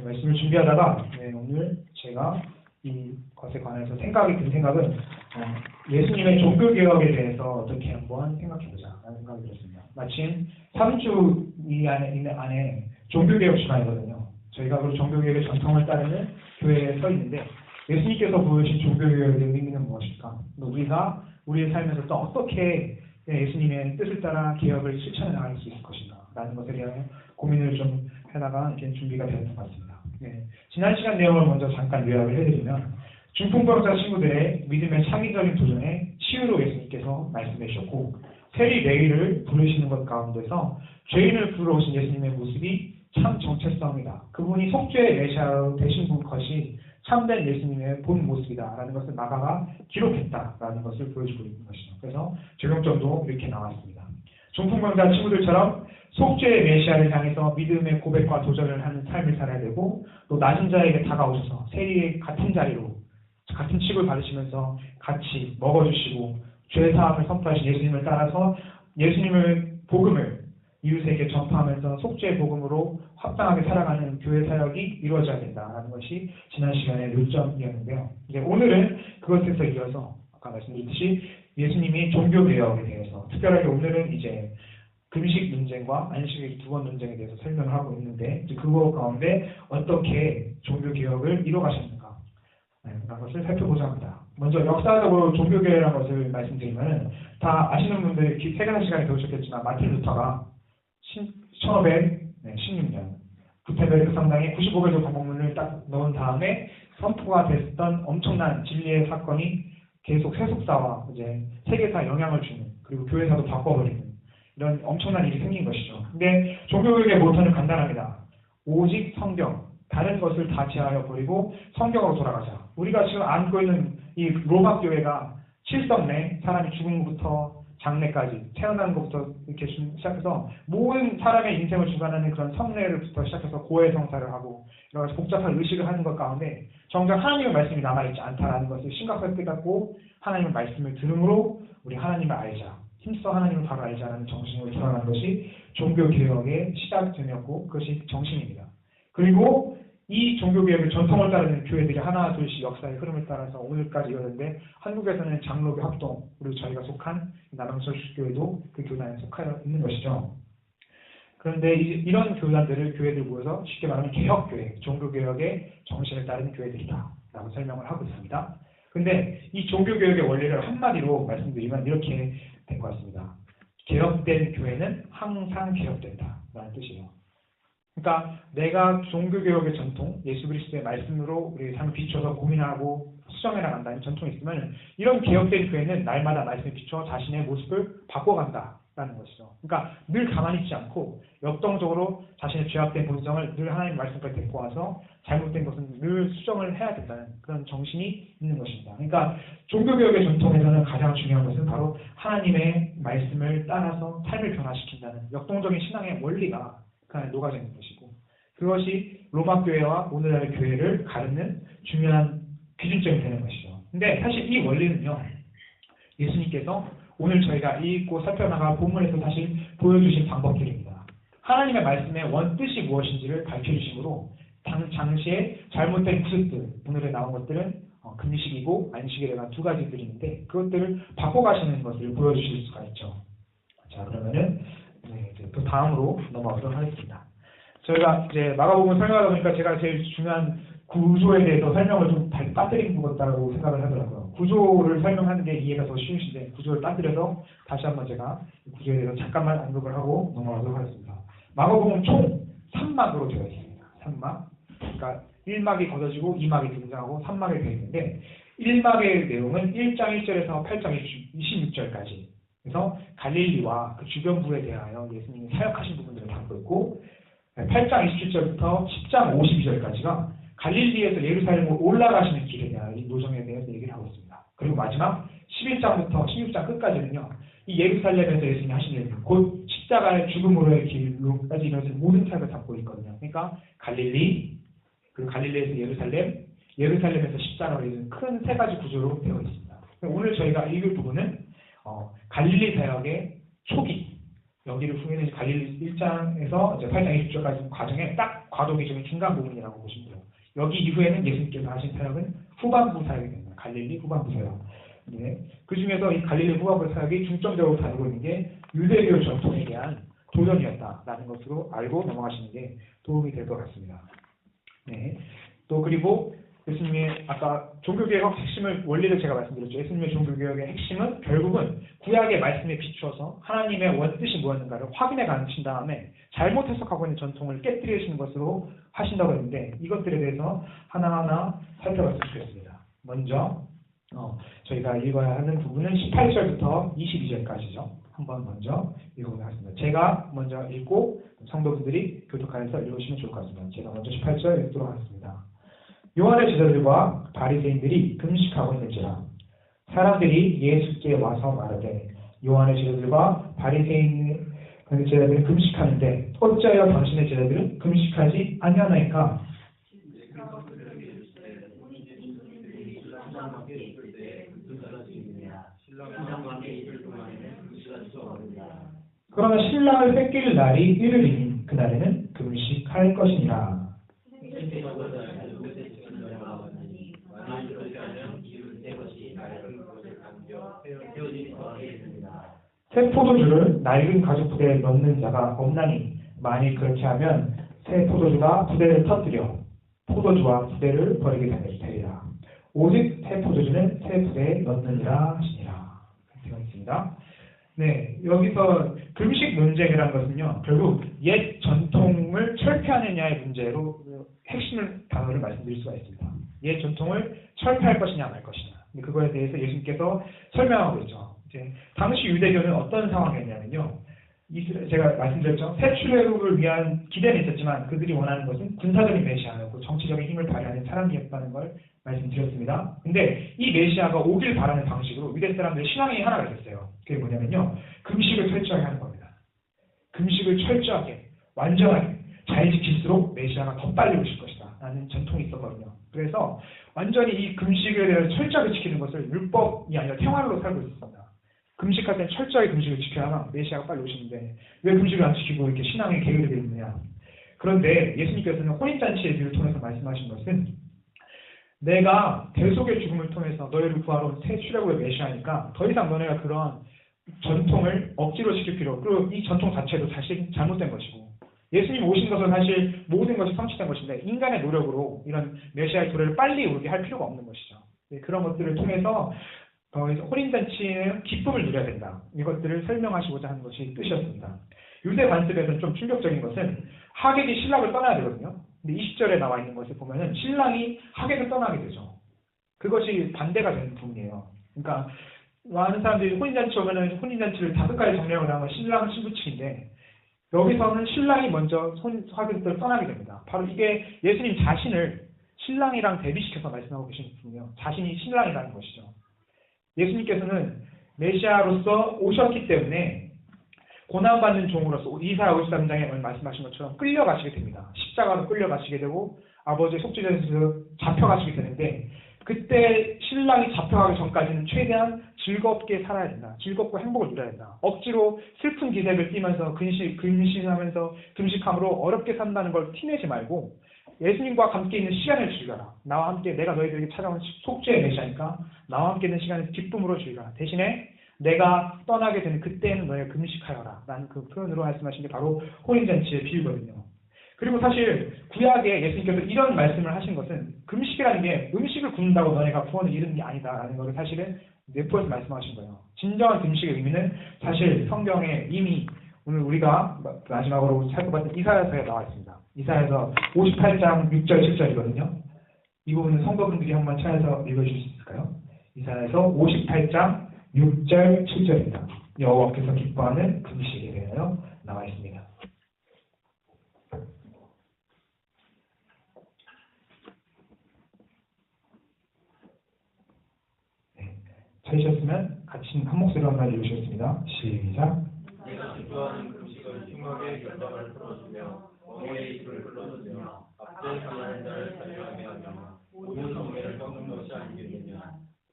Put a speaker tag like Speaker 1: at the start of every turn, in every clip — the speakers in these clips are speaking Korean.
Speaker 1: 말씀을 준비하다가 오늘 제가 이것에 관해서 생각이 든 생각은 예수님의 종교개혁에 대해서 어떻게 한번 생각해보자 라는 생각이 들었습니다. 마침 3주 안에 종교개혁 주간이거든요. 저희가 그 종교개혁의 전통을 따르는 교회에 서 있는데 예수님께서 보여주신 종교개혁의 의미는 무엇일까? 우리가 우리의 삶에서 또 어떻게 예수님의 뜻을 따라 개혁을 실천해 나갈 수 있을 것인가 라는 것에 대한 고민을 좀 하다가 이렇게 준비가 되었던 것 같습니다. 지난 시간 내용을 먼저 잠깐 요약을 해드리면 중풍병자 친구들의 믿음의 창의적인 도전에 치유로 예수님께서 말씀해 주셨고 세리 레위를 부르시는 것 가운데서 죄인을 부르러 오신 예수님의 모습이 참 정체성이다. 그분이 속죄의 메시아로 되신 것이 참된 예수님의 본 모습이다라는 것을 마가가 기록했다라는 것을 보여주고 있는 것이죠. 그래서 적용점도 이렇게 나왔습니다. 중풍병자 친구들처럼 속죄의 메시아를 향해서 믿음의 고백과 도전을 하는 삶을 살아야 되고 또 낮은 자에게 다가오셔서 세리의 같은 자리로 같은 칙을 받으시면서 같이 먹어주시고 죄사함을 선포하신 예수님을 따라서 예수님의 복음을 이웃에게 전파하면서 속죄의 복음으로 합당하게 살아가는 교회 사역이 이루어져야 된다는 것이 지난 시간의 요점이었는데요. 이제 오늘은 그것에서 이어서 아까 말씀드렸듯이 예수님이 종교개혁에 대해서 특별하게 오늘은 이제 금식 논쟁과 안식일 두 번 논쟁에 대해서 설명을 하고 있는데 그거 가운데 어떻게 종교개혁을 이뤄가셨는가 라는 것을 살펴보자 합니다. 먼저 역사적으로 종교개혁이라는 것을 말씀드리면 다 아시는 분들이 퇴근한 시간에 배우셨겠지만 마틴 루터가 1516년 구텐베르크 성당에 95개조 방법문을 딱 넣은 다음에 선포가 됐던 엄청난 진리의 사건이 계속 세속사와 이제 세계사 영향을 주는 그리고 교회사도 바꿔버리는 이런 엄청난 일이 생긴 것이죠. 근데 종교개혁의 모토는 간단합니다. 오직 성경, 다른 것을 다 제하여 버리고 성경으로 돌아가자. 우리가 지금 안고 있는 이 로마 교회가 칠성내 사람이 죽은 것부터 장례까지 태어난 것부터 이렇게 시작해서 모든 사람의 인생을 주관하는 그런 성례를부터 시작해서 고해성사를 하고 여러 가지 복잡한 의식을 하는 것 가운데 정작 하나님의 말씀이 남아있지 않다라는 것을 심각하게 깨닫고 하나님의 말씀을 들음으로 우리 하나님을 알자. 힘써 하나님을 바로 알자라는 정신으로 돌아간 것이 종교개혁의 시작점이었고 그것이 정신입니다. 그리고 이 종교개혁의 전통을 따르는 교회들이 하나 둘씩 역사의 흐름을 따라서 오늘까지 이어졌는데 한국에서는 장로교 합동 그리고 저희가 속한 남양서교회도 그 교단에 속하여 있는 것이죠. 그런데 이런 교회들 모여서 쉽게 말하면 개혁교회, 종교개혁의 정신을 따르는 교회들이다 라고 설명을 하고 있습니다. 그런데 이 종교개혁의 원리를 한마디로 말씀드리면 이렇게 된 것 같습니다. 개혁된 교회는 항상 개혁된다 라는 뜻이에요. 그러니까 내가 종교개혁의 전통, 예수 그리스도의 말씀으로 우리 삶을 비춰서 고민하고 수정해 나간다는 전통이 있으면 이런 개혁된 교회는 날마다 말씀에 비춰 자신의 모습을 바꿔간다라는 것이죠. 그러니까 늘 가만히 있지 않고 역동적으로 자신의 죄악된 본성을 늘 하나님의 말씀까지 데리고 와서 잘못된 것은 늘 수정을 해야 된다는 그런 정신이 있는 것입니다. 그러니까 종교개혁의 전통에서는 가장 중요한 것은 바로 하나님의 말씀을 따라서 삶을 변화시킨다는 역동적인 신앙의 원리가 그 안에 녹아져 있는 것이고 그것이 로마 교회와 오늘날의 교회를 가르는 중요한 기준점이 되는 것이죠. 근데 사실 이 원리는요. 예수님께서 오늘 저희가 읽고 살펴나가 본문에서 사실 보여주신 방법들입니다. 하나님의 말씀의 원뜻이 무엇인지를 밝혀주심으로 당시에 잘못된 구습들, 오늘에 나온 것들은 금식이고 안식일에 대한 두 가지들이 있는데 그것들을 바꿔가시는 것을 보여주실 수가 있죠. 자 그러면은 또 다음으로 넘어가도록 하겠습니다. 저희가 이제 마가복음 설명하다 보니까 제가 제일 중요한 구조에 대해서 설명을 좀 빠뜨린 것 같다고 생각을 하더라고요. 구조를 설명하는 게 이해가 더 쉬우신데 구조를 빠뜨려서 다시 한번 제가 구조에 대해서 잠깐만 언급을 하고 넘어가도록 하겠습니다. 마가복음 총 3막으로 되어 있습니다. 3막. 그러니까 1막이 걷어지고 2막이 등장하고 3막이 되어 있는데 1막의 내용은 1장 1절에서 8장 26절까지 그래서 갈릴리와 그 주변부에 대하여 예수님이 사역하신 부분들을 담고 있고 8장 27절부터 10장 52절까지가 갈릴리에서 예루살렘으로 올라가시는 길에 대한 이 노정에 대해서 얘기를 하고 있습니다. 그리고 마지막 11장부터 16장 끝까지는요. 이 예루살렘에서 예수님이 하신 일, 곧 십자가의 죽음으로의 길로까지 이것을 모든 사역을 담고 있거든요. 그러니까 갈릴리, 그리고 갈릴리에서 예루살렘, 예루살렘에서 십자가로 이런 큰 세 가지 구조로 되어 있습니다. 오늘 저희가 읽을 부분은 갈릴리 사역의 초기, 여기를 후에는 갈릴리 1장에서 이제 8장 20절까지 과정에 딱 과도기 중에 중간 부분이라고 보시면 돼요. 여기 이후에는 예수님께서 하신 사역은 후반부 사역이 됩니다. 갈릴리 후반부 사역. 네. 그 중에서 이 갈릴리 후반부 사역이 중점적으로 다루고 있는 게 유대교 전통에 대한 도전이었다라는 것으로 알고 넘어가시는 게 도움이 될 것 같습니다. 네. 또 그리고 예수님의 아까 종교개혁 핵심을 원리를 제가 말씀드렸죠. 예수님의 종교개혁의 핵심은 결국은 구약의 말씀에 비추어서 하나님의 원뜻이 무엇인가를 확인해 가신 다음에 잘못 해석하고 있는 전통을 깨뜨리시는 것으로 하신다고 했는데 이것들에 대해서 하나하나 살펴봤으면 좋겠습니다. 먼저 저희가 읽어야 하는 부분은 18절부터 22절까지죠. 한번 먼저 읽어보도록 하겠습니다. 제가 먼저 읽고 성도분들이 교독하여서 읽으시면 좋을 것 같습니다. 제가 먼저 18절 읽도록 하겠습니다. 요한의 제자들과 바리새인들이 금식하고 있는지라 사람들이 예수께 와서 말하되 요한의 제자들과 바리새인의 제자들은 금식하는데 어찌하여 당신의 제자들은 금식하지 아니하나이까? 그러나 신랑을 뺏길 날이 이르리니 그날에는 금식할 것이니라. 새 포도주를 낡은 가죽 부대에 넣는 자가 없나니 만일 그렇게 하면 새 포도주가 부대를 터뜨려 포도주와 부대를 버리게 되리라. 오직 새 포도주는 새 부대에 넣느니라 하시니라. 되어 있습니다. 네, 여기서 금식 논쟁이라는 것은요, 결국 옛 전통을 철폐하느냐의 문제로 핵심을 단어를 말씀드릴 수가 있습니다. 옛 전통을 철폐할 것이냐 말 것이냐. 그거에 대해서 예수님께서 설명하고 있죠. 이제 당시 유대교는 어떤 상황이었냐면요, 제가 말씀드렸죠. 새 출애굽을 위한 기대는 있었지만 그들이 원하는 것은 군사적인 메시아였고 정치적인 힘을 발휘하는 사람이었다는 걸 말씀드렸습니다. 근데 이 메시아가 오길 바라는 방식으로 유대 사람들의 신앙이 하나가 있었어요. 그게 뭐냐면요, 금식을 철저하게 하는 겁니다. 금식을 철저하게, 완전하게 잘 지킬수록 메시아가 더 빨리 오실 것이다 라는 전통이 있었거든요. 그래서 완전히 이 금식에 대해서 철저하게 지키는 것을 율법이 아니라 생활로 살고 있었습니다. 금식할 때는 철저하게 금식을 지켜야만 메시아가 빨리 오시는데 왜 금식을 안 지키고 이렇게 신앙에 게으르게 있느냐. 그런데 예수님께서는 혼인잔치의 비유를 통해서 말씀하신 것은 내가 대속의 죽음을 통해서 너희를 구하러 온 새 출애굽의 메시아니까 더 이상 너네가 그런 전통을 억지로 지킬 필요, 그리고 이 전통 자체도 사실 잘못된 것이고 예수님 오신 것은 사실 모든 것이 성취된 것인데 인간의 노력으로 이런 메시아의 도래를 빨리 오게 할 필요가 없는 것이죠. 그런 것들을 통해서 혼인잔치는 기쁨을 누려야 된다. 이것들을 설명하시고자 하는 것이 뜻이었습니다. 유대 관습에서는 좀 충격적인 것은 하객이 신랑을 떠나야 되거든요. 근데 20절에 나와 있는 것을 보면은 신랑이 하객을 떠나게 되죠. 그것이 반대가 되는 부분이에요. 그러니까 많은 사람들이 혼인잔치 오면은 혼인잔치를 5가지 정령을 하면 신랑 신부 측인데 여기서는 신랑이 먼저 하객들을 떠나게 됩니다. 바로 이게 예수님 자신을 신랑이랑 대비시켜서 말씀하고 계시는군요. 자신이 신랑이라는 것이죠. 예수님께서는 메시아로서 오셨기 때문에 고난받는 종으로서 이사야 53장에 말씀하신 것처럼 끌려가시게 됩니다. 십자가로 끌려가시게 되고 아버지의 속죄전에서 잡혀가시게 되는데 그때 신랑이 잡혀가기 전까지는 최대한 즐겁게 살아야 된다. 즐겁고 행복을 누려야 된다. 억지로 슬픈 기색을 띠면서 근신하면서 금식함으로 어렵게 산다는 걸 티내지 말고 예수님과 함께 있는 시간을 즐겨라. 나와 함께 내가 너희들에게 찾아온 속죄의 메시아니까 나와 함께 있는 시간을 기쁨으로 즐겨라. 대신에 내가 떠나게 되는 그때는 너희가 금식하여라. 라는 그 표현으로 말씀하신 게 바로 혼인잔치의 비유거든요. 그리고 사실 구약에 예수님께서 이런 말씀을 하신 것은 금식이라는 게 음식을 굶는다고 너네가 구원을 이루는 게 아니다라는 것을 사실은 내포해서 말씀하신 거예요. 진정한 금식의 의미는 사실 성경에 이미 오늘 우리가 마지막으로 살펴봤던 이사야서에 나와 있습니다. 이사야서 58장 6절 7절이거든요. 이 부분은 성도분들이 한번 찾아서 읽어주실 수 있을까요? 이사야서 58장 6절 7절입니다. 여호와께서 기뻐하는 금식에 대하여 나와 있습니다. 네, 찾으셨으면 같이 한 목소리로 한번 읽으시겠습니다. 시작.
Speaker 2: 내가 기뻐하는 금식을 흉악의 결박을 풀어주며 멍에의 입을 불러주며 앞들 강하는 자를 살려하게 하며 모든 멍에를 꺾는 것이 아니겠느냐.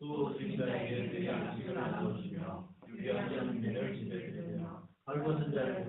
Speaker 2: 또 증자에게 내 양식을 나눠주며 유기하지 않는 면을 지배드리며 헐벗은 자를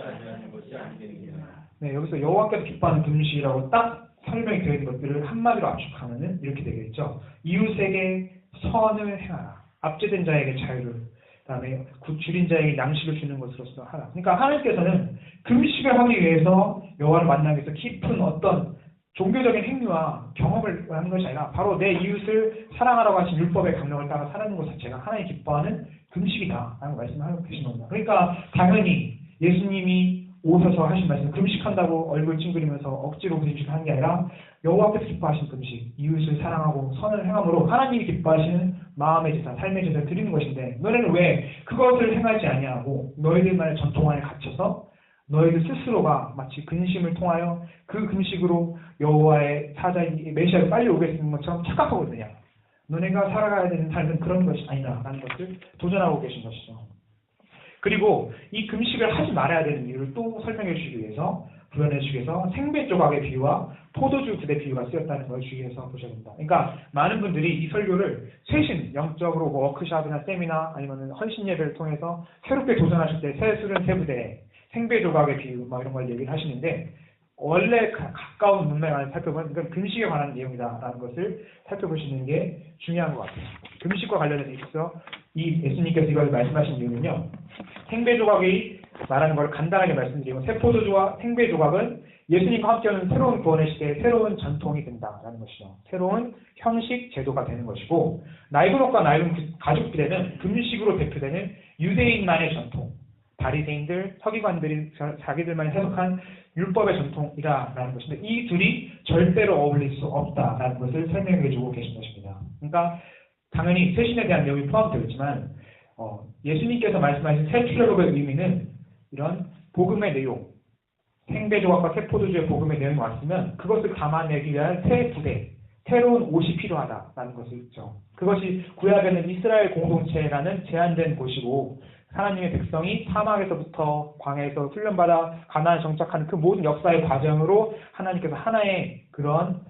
Speaker 2: 아니하는 것이 아니겠느냐.
Speaker 1: 네, 여기서 여호와께서 기뻐하는 금식이라고 딱 설명이 되어 있는 것들을 한마디로 압축하면은 이렇게 되겠죠. 이웃에게 선을 행하라. 압제된 자에게 자유를, 그다음에 줄인 자에게 양식을 주는 것으로서 하라. 그러니까 하나님께서는 금식을 하기 위해서 여호와를 만나기 위해서 깊은 어떤 종교적인 행위와 경험을 하는 것이 아니라 바로 내 이웃을 사랑하라고 하신 율법의 강령을 따라 살아가는 것 자체가 하나님 기뻐하는 금식이다라는 말씀을 하고 계신 겁니다. 그러니까 당연히 예수님이 오셔서 하신 말씀, 금식한다고 얼굴 찡그리면서 억지로 금식하는 게 아니라 여호와께서 기뻐하신 금식, 이웃을 사랑하고 선을 행함으로 하나님이 기뻐하시는 마음의 제사, 삶의 제사를 드리는 것인데, 너희는 왜 그것을 행하지 아니하고 너희들만의 전통 안에 갇혀서 너희들 스스로가 마치 근심을 통하여 그 금식으로 여호와의 사자인 메시아가 빨리 오겠는 것처럼 착각하고 있느냐. 너네가 살아가야 되는 삶은 그런 것이 아니다라는 것을 도전하고 계신 것이죠. 그리고 이 금식을 하지 말아야 되는 이유를 또 설명해 주시기 위해서, 구현해 주시기 위해서 생배 조각의 비유와 포도주 부대 비유가 쓰였다는 걸 주의해서 보셔야 됩니다. 그러니까 많은 분들이 이 설교를 쇄신, 영적으로 뭐 워크숍이나 세미나 아니면 헌신 예배를 통해서 새롭게 도전하실 때 새 술은 새 부대, 생배 조각의 비유 뭐 이런 걸 얘기를 하시는데, 원래 가까운 문맥 안에 살펴보면 이건 금식에 관한 내용이다라는 것을 살펴보시는 게 중요한 것 같아요. 금식과 관련해서 있어서 이 예수님께서 이걸 말씀하신 이유는요, 생배 조각이 말하는 걸 간단하게 말씀드리고, 세포도주와 생배 조각은 예수님과 함께하는 새로운 구원의 시대의 새로운 전통이 된다라는 것이죠. 새로운 형식, 제도가 되는 것이고, 나이브롯과 나이론 가죽 부대는 금식으로 대표되는 유대인만의 전통, 바리새인들, 서기관들이 자기들만 해석한 율법의 전통이다라는 것인데, 이 둘이 절대로 어울릴 수 없다라는 것을 설명해주고 계신 것입니다. 그러니까 당연히 쇄신에 대한 내용이 포함되어 있지만 예수님께서 말씀하신 새 출애굽의 의미는 이런 복음의 내용, 생배조각과 세포도주의 복음의 내용이 왔으면 그것을 담아내기 위한 새 부대, 새로운 옷이 필요하다라는 것을 있죠. 그것이 구약에는 이스라엘 공동체라는 제한된 곳이고, 하나님의 백성이 사막에서부터 광야에서 훈련받아 가나안에 정착하는 그 모든 역사의 과정으로 하나님께서 하나의 그런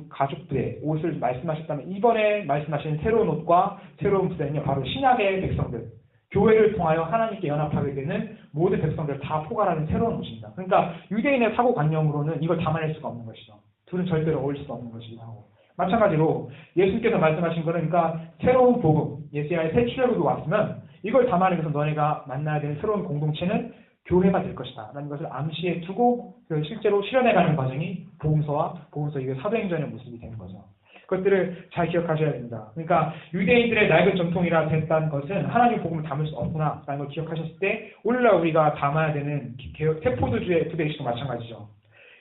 Speaker 1: 가죽부대, 옷을 말씀하셨다면, 이번에 말씀하신 새로운 옷과 새로운 부대는요, 바로 신약의 백성들, 교회를 통하여 하나님께 연합하게 되는 모든 백성들 다 포괄하는 새로운 옷입니다. 그러니까 유대인의 사고관념으로는 이걸 담아낼 수가 없는 것이죠. 둘은 절대로 어울릴 수가 없는 것이기도 하고, 마찬가지로 예수님께서 말씀하신 거는, 그러니까 새로운 복음, 예수야의 새 출애굽이 왔으면 이걸 담아내면서 너네가 만나야 되는 새로운 공동체는 교회가 될 것이다 라는 것을 암시해 두고 실제로 실현해가는 과정이 복음서 이게 사도행전의 모습이 되는 거죠. 그것들을 잘 기억하셔야 됩니다. 그러니까 유대인들의 낡은 전통이라 됐다는 것은 하나님 복음을 담을 수 없구나 라는 걸 기억하셨을 때, 오늘날 우리가 담아야 되는 세포도주의 부대의식도 마찬가지죠.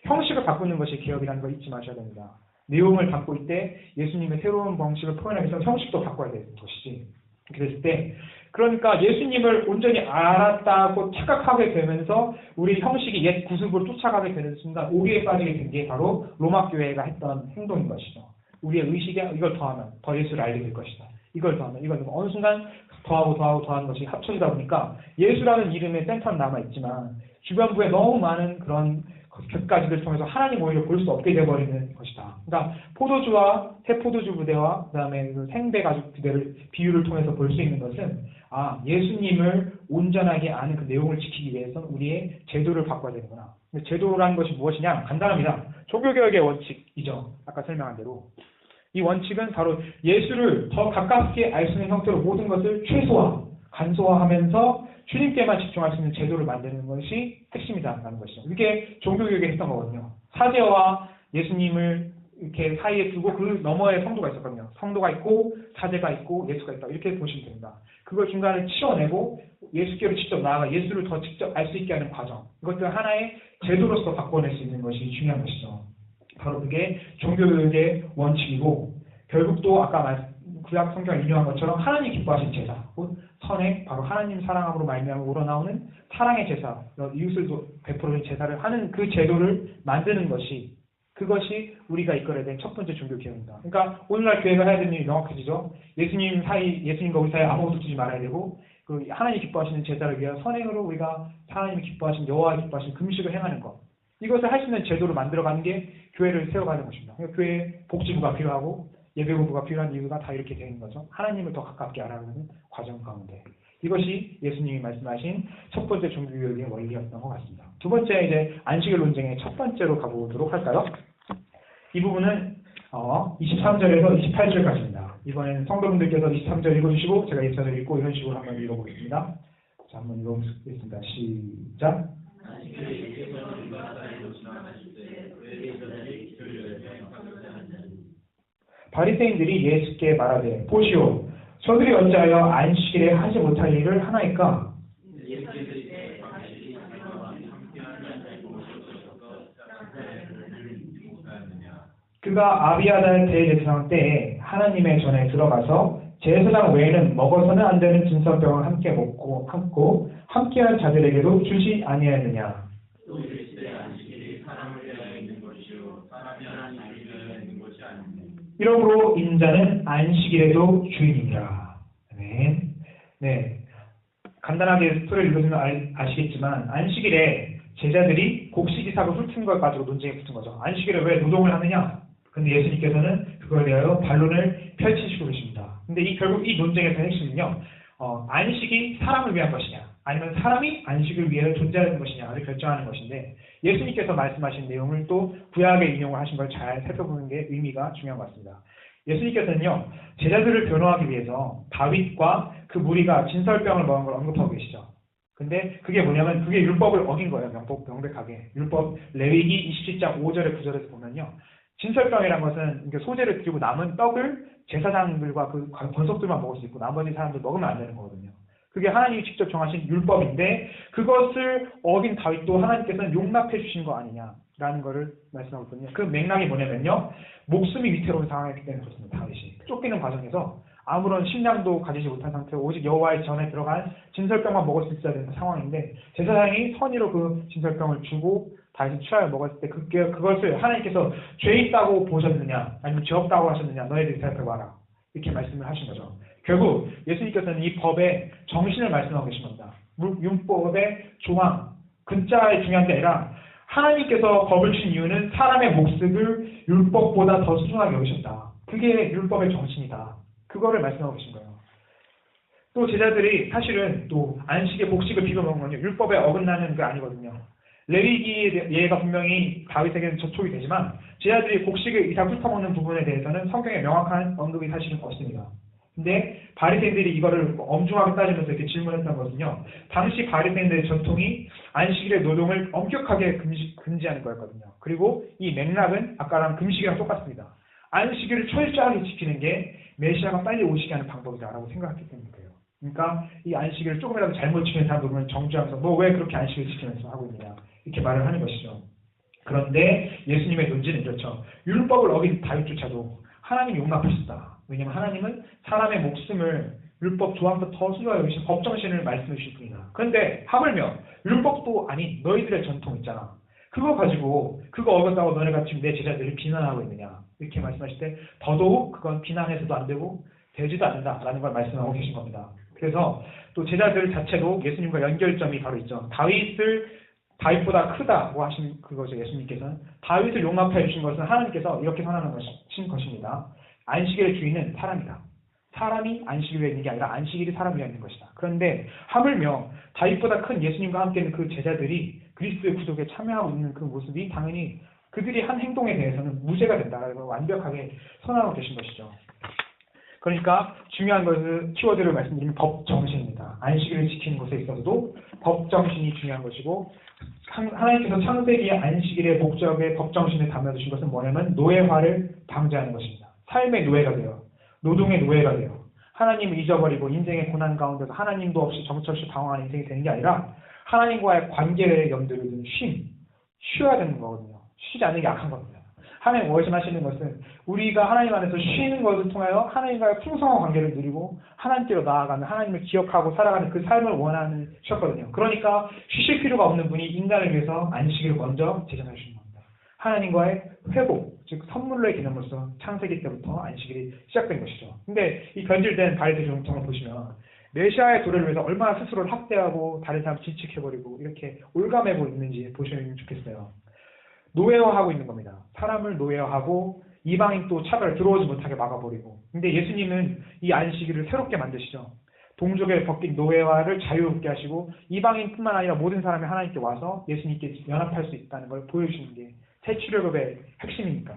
Speaker 1: 형식을 바꾸는 것이 개혁이라는 걸 잊지 마셔야 됩니다. 내용을 담고 있을 때 예수님의 새로운 방식을 표현하기 위해서 형식도 바꿔야 되는 것이지. 그랬을 때, 그러니까 예수님을 온전히 알았다고 착각하게 되면서 우리 형식이 옛 구습으로 쫓아가게 되는 순간 오해에 빠지게 된 게 바로 로마 교회가 했던 행동인 것이죠. 우리의 의식에 이걸 더하면 더 예수를 알게 될 것이다. 이걸 더하면 이걸 더하면 어느 순간 더하는 것이 합쳐지다 보니까 예수라는 이름의 센터는 남아있지만 주변부에 너무 많은 그런 곁가지를 통해서 하나님 오히려 볼 수 없게 되어버리는 것이다. 그러니까 포도주와 세포도주 부대와 그다음에 그 생배 가죽 부대를 비유를 통해서 볼 수 있는 것은, 예수님을 온전하게 아는 그 내용을 지키기 위해서는 우리의 제도를 바꿔야 되는구나. 근데 제도라는 것이 무엇이냐? 간단합니다. 종교개혁의 원칙이죠. 아까 설명한 대로. 이 원칙은 바로 예수를 더 가깝게 알 수 있는 형태로 모든 것을 최소화, 간소화하면서 주님께만 집중할 수 있는 제도를 만드는 것이 핵심이다라는 것이죠. 이게 종교개혁이 했던 거거든요. 사제와 예수님을 이렇게 사이에 두고 그 너머에 성도가 있었거든요. 성도가 있고 사제가 있고 예수가 있다, 이렇게 보시면 됩니다. 그걸 중간에 치워내고 예수께로 직접 나아가 예수를 더 직접 알 수 있게 하는 과정, 이것들 하나의 제도로서 바꿔낼 수 있는 것이 중요한 것이죠. 바로 그게 종교개혁의 원칙이고, 결국 또 아까 구약 성경을 인용한 것처럼 하나님 기뻐하신 제사, 곧 선행, 바로 하나님 사랑함으로 말미암아 우러나오는 사랑의 제사, 이웃을 베풀어주는 제사를 하는 그 제도를 만드는 것이, 그것이 우리가 이끌어야 될 첫 번째 종교 개혁입니다. 그러니까 오늘날 교회가 해야 되는 일이 명확해지죠. 예수님과 우리 사이에 아무것도 두지 말아야 되고, 그 하나님 기뻐하시는 제사를 위한 선행으로 우리가 하나님이 기뻐하신, 여호와 기뻐하신 금식을 행하는 것, 이것을 할 수 있는 제도를 만들어가는 게 교회를 세워가는 것입니다. 그러니까 교회에 복지부가 필요하고 예배부가 필요한 이유가 다 이렇게 되는 거죠. 하나님을 더 가깝게 알아가는 과정 가운데. 이것이 예수님이 말씀하신 첫 번째 종교개혁의 원리였던 것 같습니다. 두 번째 이제 안식일 논쟁의 첫 번째로 가보도록 할까요? 이 부분은 23절에서 28절까지입니다. 이번에는 성도분들께서 23절 읽어주시고 제가 24절 읽고 이런 식으로 한번 읽어보겠습니다. 자, 한번 읽어보겠습니다. 시작. 바리새인들이 예수께 말하되 보시오, 저들이 어찌하여 안식일에 하지 못할 일을 하나이까? 그가 아비아달 대제사장 때에 하나님의 전에 들어가서 제사장 외에는 먹어서는 안 되는 진설병을 함께 먹고 함께한 자들에게도 주지 아니하였느냐?
Speaker 2: 또 이르시되 안식일이 사람을 위하여 있는 것이요 사람이 안식일을 위하여 있는 것이 아니니.
Speaker 1: 이러므로 인자는 안식일에도 주인이니라. 네. 간단하게 스토리를 읽으시면 아시겠지만 안식일에 제자들이 곡식이삭을 훑은 걸 가지고 논쟁에 붙은 거죠. 안식일에 왜 노동을 하느냐? 근데 예수님께서는 그거에 대하여 반론을 펼치시고 계십니다. 근데 결국 이 논쟁에서 핵심은요, 안식이 사람을 위한 것이냐, 아니면 사람이 안식을 위해 존재하는 것이냐를 결정하는 것인데, 예수님께서 말씀하신 내용을 또 구약에 인용을 하신 걸 잘 살펴보는 게 의미가 중요한 것 같습니다. 예수님께서는요, 제자들을 변호하기 위해서 다윗과 그 무리가 진설병을 먹은 걸 언급하고 계시죠. 근데 그게 뭐냐면 그게 율법을 어긴 거예요. 명백하게. 율법 레위기 27장 5절에 9절에서 보면요, 진설병이란 것은 소재를 드리고 남은 떡을 제사장들과 그 권속들만 먹을 수 있고 나머지 사람들 먹으면 안 되는 거거든요. 그게 하나님이 직접 정하신 율법인데 그것을 어긴 다윗도 하나님께서는 용납해 주신 거 아니냐라는 것을 말씀하고 있거든요. 그 맥락이 뭐냐면요, 목숨이 위태로운 상황이기 때문에 그렇습니다. 다윗이 쫓기는 과정에서 아무런 식량도 가지지 못한 상태로 오직 여호와의 전에 들어간 진설병만 먹을 수 있어야 되는 상황인데, 제사장이 선의로 그 진설병을 주고 다윗이 취하여 먹었을 때 그것을 하나님께서 죄 있다고 보셨느냐 아니면 죄 없다고 하셨느냐, 너희들이 살펴봐라, 이렇게 말씀을 하신 거죠. 결국 예수님께서는 이 법의 정신을 말씀하고 계신 겁니다. 율법의 조항, 근자에 중요한 게 아니라 하나님께서 법을 주신 이유는 사람의 목숨을 율법보다 더 소중하게 여기셨다. 그게 율법의 정신이다. 그거를 말씀하고 계신 거예요. 또 제자들이 사실은 또 안식에 곡식을 비벼 먹은 건요, 율법에 어긋나는 게 아니거든요. 레위기의 예가 분명히 다윗에게는 저촉이 되지만 제자들이 곡식을 이삭 훑어먹는 부분에 대해서는 성경에 명확한 언급이 사실은 없습니다. 근데 바리새인들이 이거를 엄중하게 따지면서 이렇게 질문했던 것은요, 당시 바리새인들의 전통이 안식일의 노동을 엄격하게 금지하는 거였거든요. 그리고 이 맥락은 아까랑 금식이랑 똑같습니다. 안식일을 철저하게 지키는 게 메시아가 빨리 오시게 하는 방법이다라고 생각했기 때문에 그래요. 그러니까 이 안식일을 조금이라도 잘못 지키는 사람들 보면 정죄하면서 너 왜 그렇게 안식을 지키면서 하고 있느냐, 이렇게 말을 하는 것이죠. 그런데 예수님의 논지는 이렇죠. 율법을 어긴 다윗조차도 하나님 용납하셨다. 왜냐하면 하나님은 사람의 목숨을 율법 조항보다 더 소중하게 여기신 법정신을 말씀해 주실 분이다. 그런데 하물며 율법도 아닌 너희들의 전통 있잖아, 그거 가지고 그거 어겼다고 너네가 지금 내 제자들을 비난하고 있느냐, 이렇게 말씀하실 때 더더욱 그건 비난해서도 안 되고 되지도 않는다라는 걸 말씀하고 계신 겁니다. 그래서 또 제자들 자체도 예수님과 연결점이 바로 있죠. 다윗보다 크다고 하신 그거죠. 예수님께서는 다윗을 용납해 주신 것은 하나님께서 이렇게 선언한 것입니다. 안식일의 주인은 사람이다. 사람이 안식일 위해 있는 게 아니라 안식일이 사람 위해 있는 것이다. 그런데 하물며 다윗보다 큰 예수님과 함께 있는 그 제자들이 그리스도의 구속에 참여하고 있는 그 모습이 당연히 그들이 한 행동에 대해서는 무죄가 된다라는 걸 완벽하게 선언하고 계신 것이죠. 그러니까 중요한 것은 키워드를 말씀드리면 법정신입니다. 안식일을 지키는 것에 있어서도 법정신이 중요한 것이고, 하나님께서 창세기의 안식일의 목적의 법정신을 담아주신 것은 뭐냐면 노예화를 방지하는 것입니다. 삶의 노예가 돼요. 노동의 노예가 돼요. 하나님을 잊어버리고 인생의 고난 가운데서 하나님도 없이 정처없이 방황하는 인생이 되는 게 아니라 하나님과의 관계의 염두를 둔 쉬어야 되는 거거든요. 쉬지 않는 게 악한 겁니다. 하나님 말씀하시는 것은 우리가 하나님 안에서 쉬는 것을 통하여 하나님과의 풍성한 관계를 누리고 하나님께로 나아가는, 하나님을 기억하고 살아가는 그 삶을 원하는 셨거든요. 그러니까 쉬실 필요가 없는 분이 인간을 위해서 안식일을 먼저 제정해 주신 겁니다. 하나님과의 회복, 즉 선물로의 개념으로서 창세기 때부터 안식일이 시작된 것이죠. 근데 이 변질된 바리새 정통을 보시면 메시아의 도래를 위해서 얼마나 스스로를 학대하고 다른 사람 질책해버리고 이렇게 올가매고 있는지 보시면 좋겠어요. 노예화하고 있는 겁니다. 사람을 노예화하고 이방인 또 차별 들어오지 못하게 막아버리고. 근데 예수님은 이 안식일을 새롭게 만드시죠. 동족의 벗긴 노예화를 자유롭게 하시고 이방인뿐만 아니라 모든 사람이 하나님께 와서 예수님께 연합할 수 있다는 걸 보여주는 게 새 출애굽의 핵심이니까.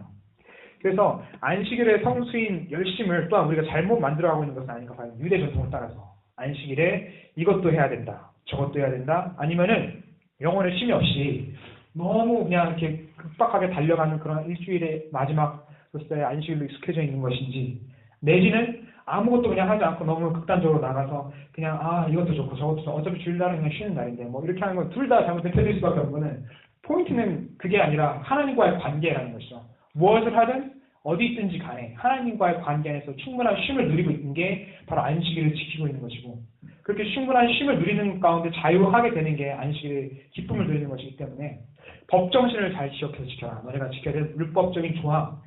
Speaker 1: 그래서 안식일의 성수인 열심을 또한 우리가 잘못 만들어가고 있는 것은 아닌가 봐요. 유대 전통을 따라서 안식일에 이것도 해야 된다, 저것도 해야 된다, 아니면은 영혼의 쉼이 없이 너무 그냥 이렇게 급박하게 달려가는 그런 일주일의 마지막으로서의 안식일로 익숙해져 있는 것인지, 내지는 아무것도 그냥 하지 않고 너무 극단적으로 나가서 그냥 이것도 좋고 저것도 좋고 어차피 주일날은 그냥 쉬는 날인데 뭐 이렇게 하는 건 둘 다 잘못된 태도일 수밖에 없는 거는, 포인트는 그게 아니라 하나님과의 관계라는 것이죠. 무엇을 하든 어디 있든지 간에 하나님과의 관계 안에서 충분한 쉼을 누리고 있는 게 바로 안식일을 지키고 있는 것이고, 그렇게 충분한 쉼을 누리는 가운데 자유하게 되는 게 안식일의 기쁨을 누리는 것이기 때문에 법정신을 잘 기억해서 지켜라. 너네가 지켜야 될 율법적인 조항,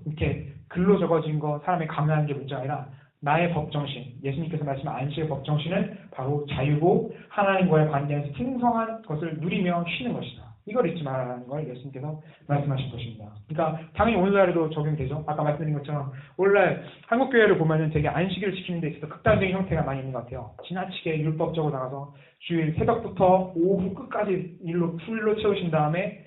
Speaker 1: 이렇게 글로 적어진 거 사람이 강요하는 게 문제가 아니라 나의 법정신, 예수님께서 말씀하신 안식의 법정신은 바로 자유고 하나님과의 관계에서 풍성한 것을 누리며 쉬는 것이다. 이걸 잊지 말라는 걸 예수님께서 말씀하신 것입니다. 그러니까 당연히 오늘날에도 적용되죠. 아까 말씀드린 것처럼 오늘날 한국교회를 보면은 되게 안식일을 지키는 데 있어서 극단적인 형태가 많이 있는 것 같아요. 지나치게 율법적으로 나가서 주일 새벽부터 오후 끝까지 일로 풀로 채우신 다음에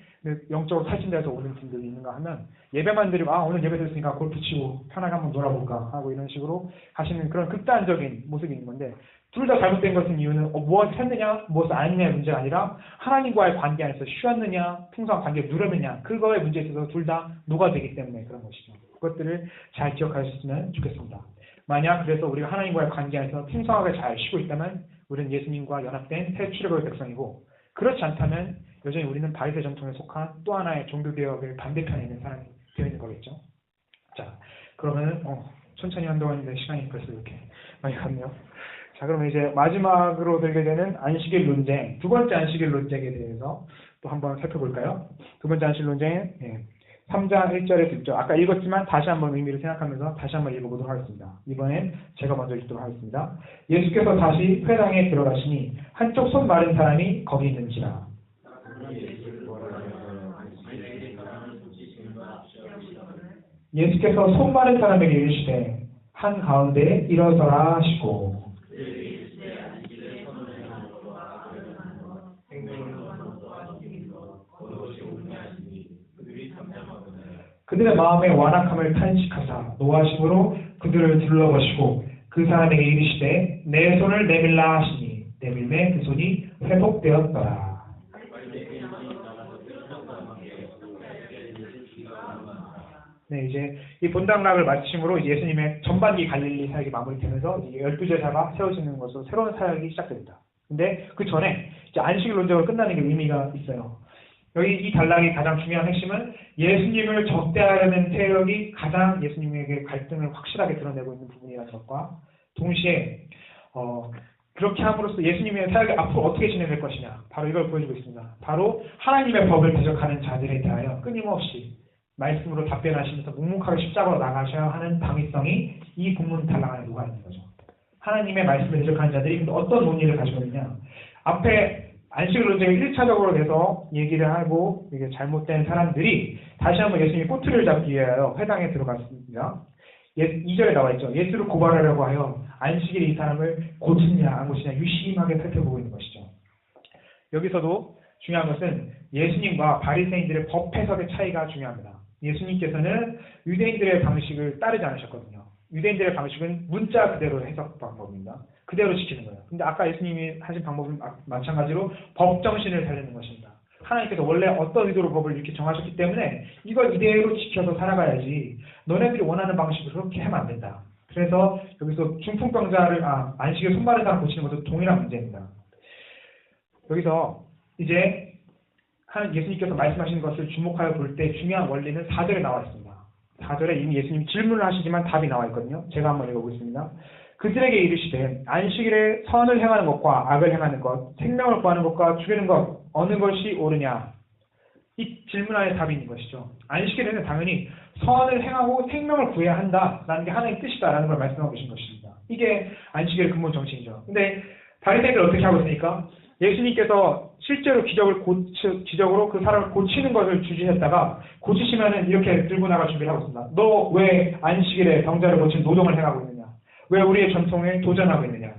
Speaker 1: 영적으로 탈진돼서 오는 분들이 있는가 하면, 예배만 드리고 오늘 예배 드렸으니까 골프 치고 편하게 한번 놀아볼까 하고 이런 식으로 하시는 그런 극단적인 모습이 있는 건데, 둘 다 잘못된 것은 이유는 무엇을 했느냐 무엇을 안 했느냐의 문제가 아니라 하나님과의 관계 안에서 쉬었느냐 풍성한 관계를 누렸느냐, 그거의 문제에 있어서 둘 다 녹아되기 때문에 그런 것이죠. 그것들을 잘 기억하셨으면 좋겠습니다. 만약 그래서 우리가 하나님과의 관계 안에서 풍성하게 잘 쉬고 있다면 우리는 예수님과 연합된 새 출애굽의 백성이고, 그렇지 않다면 여전히 우리는 바리새 전통에 속한 또 하나의 종교개혁의 반대편에 있는 사람이 되어 있는 거겠죠. 자, 그러면 천천히 한동안인데 시간이 벌써 이렇게 많이 갔네요. 자, 그러면 이제 마지막으로 들게 되는 안식일 논쟁, 두 번째 안식일 논쟁에 대해서 또 한번 살펴볼까요? 두 번째 안식일 논쟁은 3장 1절에서 6절, 아까 읽었지만 다시 한번 의미를 생각하면서 다시 한번 읽어보도록 하겠습니다. 이번엔 제가 먼저 읽도록 하겠습니다. 예수께서 다시 회당에 들어가시니 한쪽 손 마른 사람이 거기 있는지라. 예수께서 손 마른 사람에게 이르시되 한 가운데 일어서라 하시고, 그들의 마음의 완악함을 탄식하사 노하심으로 그들을 둘러보시고 그 사람에게 이르시되 내 손을 내밀라 하시니 내밀매 그 손이 회복되었더라. 네, 이제 이 본당락을 마침으로 예수님의 전반기 갈릴리 사역이 마무리되면서 12제자가 세워지는 것으로 새로운 사역이 시작됩니다. 근데 그 전에 이제 안식일 논쟁으로 끝나는 게 의미가 있어요. 여기 이 단락의 가장 중요한 핵심은 예수님을 적대하려는 세력이 가장 예수님에게 갈등을 확실하게 드러내고 있는 부분이라는 것과 동시에 그렇게 함으로써 예수님의 사역이 앞으로 어떻게 진행될 것이냐, 바로 이걸 보여주고 있습니다. 바로 하나님의 법을 대적하는 자들에 대하여 끊임없이 말씀으로 답변하시면서 묵묵하게 십자가로 나가셔야 하는 당위성이 이 본문 단락 안에 녹아 있는 거죠. 하나님의 말씀을 대적하는 자들이 어떤 논의를 가지고 있느냐, 앞에 안식일 논쟁을 1차적으로 돼서 얘기를 하고 이게 잘못된 사람들이 다시 한번 예수님이 꼬투리를 잡기 위하여 회당에 들어갔습니다. 2절에 나와 있죠. 예수를 고발하려고 하여 안식일에 이 사람을 고치냐 안 고치냐 유심하게 살펴보고 있는 것이죠. 여기서도 중요한 것은 예수님과 바리새인들의 법 해석의 차이가 중요합니다. 예수님께서는 유대인들의 방식을 따르지 않으셨거든요. 유대인들의 방식은 문자 그대로 해석 방법입니다. 그대로 지키는 거예요. 근데 아까 예수님이 하신 방법은 마찬가지로 법 정신을 살리는 것입니다. 하나님께서 원래 어떤 의도로 법을 이렇게 정하셨기 때문에 이걸 이대로 지켜서 살아가야지, 너네들이 원하는 방식으로 그렇게 하면 안 된다. 그래서 여기서 중풍병자를 안식에 손 마른 사람 고치는 것도 동일한 문제입니다. 여기서 이제 예수님께서 말씀하신 것을 주목하여 볼 때 중요한 원리는 4절에 나와 있습니다. 4절에 이미 예수님이 질문을 하시지만 답이 나와 있거든요. 제가 한번 읽어보겠습니다. 그들에게 이르시되 안식일에 선을 행하는 것과 악을 행하는 것, 생명을 구하는 것과 죽이는 것 어느 것이 옳으냐. 이 질문 안에 답이 있는 것이죠. 안식일에는 당연히 선을 행하고 생명을 구해야 한다라는 게 하나님의 뜻이다라는 걸 말씀하고 계신 것입니다. 이게 안식일의 근본 정신이죠. 근데 바리새인들 어떻게 하고 있으니까 예수님께서 실제로 기적으로 그 사람을 고치는 것을 주시했다가 고치시면은 이렇게 들고 나갈 준비를 하고 있습니다. 너 왜 안식일에 병자를 고치는 노동을 행하고 있느냐? 왜 우리의 전통에 도전하고 있느냐?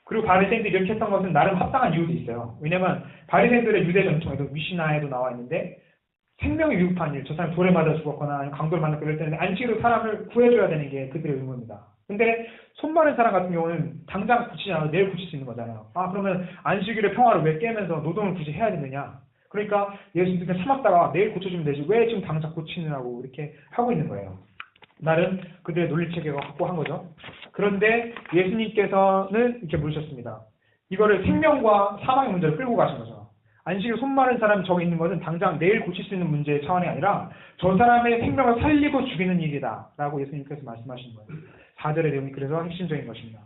Speaker 1: 그리고 바리새인들이 이렇게 했던 것은 나름 합당한 이유도 있어요. 왜냐면 바리새인들의 유대 전통에도 미시나에도 나와 있는데 생명이 위급한 일, 저 사람이 돌에 맞아 죽었거나 아니면 강도를 만났고 이럴 때는 안식으로 사람을 구해줘야 되는 게 그들의 의무입니다. 근데 손 마른 사람 같은 경우는 당장 고치지 않아도 내일 고칠 수 있는 거잖아요. 그러면 안식일의 평화를 왜 깨면서 노동을 굳이 해야 되느냐. 그러니까 예수님께서 참았다가 내일 고쳐주면 되지 왜 지금 당장 고치느라고 이렇게 하고 있는 거예요. 나름 그들의 논리체계가 확고한 거죠. 그런데 예수님께서는 이렇게 물으셨습니다. 이거를 생명과 사망의 문제를 끌고 가신 거죠. 안식일 손 마른 사람이 저기 있는 것은 당장 내일 고칠 수 있는 문제의 차원이 아니라 저 사람의 생명을 살리고 죽이는 일이다 라고 예수님께서 말씀하신 거예요. 4절의 내용이 그래서 핵심적인 것입니다.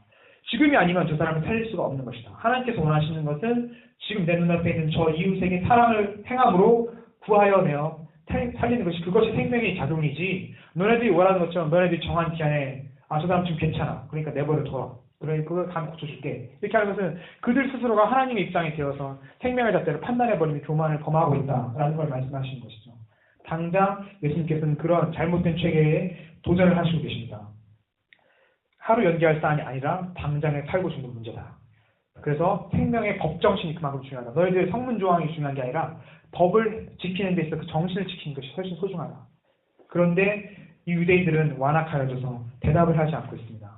Speaker 1: 지금이 아니면 저 사람을 살릴 수가 없는 것이다. 하나님께서 원하시는 것은 지금 내 눈앞에 있는 저 이웃에게 사랑을 행함으로 구하여 내어 살리는 것이 그것이 생명의 작용이지 너네들이 원하는 것처럼 너네들이 정한 기한에 저 사람 지금 괜찮아. 그러니까 내버려 둬. 그래 그걸 감 고쳐줄게. 이렇게 하는 것은 그들 스스로가 하나님의 입장에 되어서 생명의 잣대를 판단해버리는 교만을 범하고 있다라는 걸 말씀하시는 것이죠. 당장 예수님께서는 그런 잘못된 체계에 도전을 하시고 계십니다. 하루 연기할 사안이 아니라 당장에 살고 죽는 문제다. 그래서 생명의 법정신이 그만큼 중요하다. 너희들의 성문 조항이 중요한 게 아니라 법을 지키는 데 있어서 그 정신을 지키는 것이 훨씬 소중하다. 그런데 이 유대인들은 완악하여져서 대답을 하지 않고 있습니다.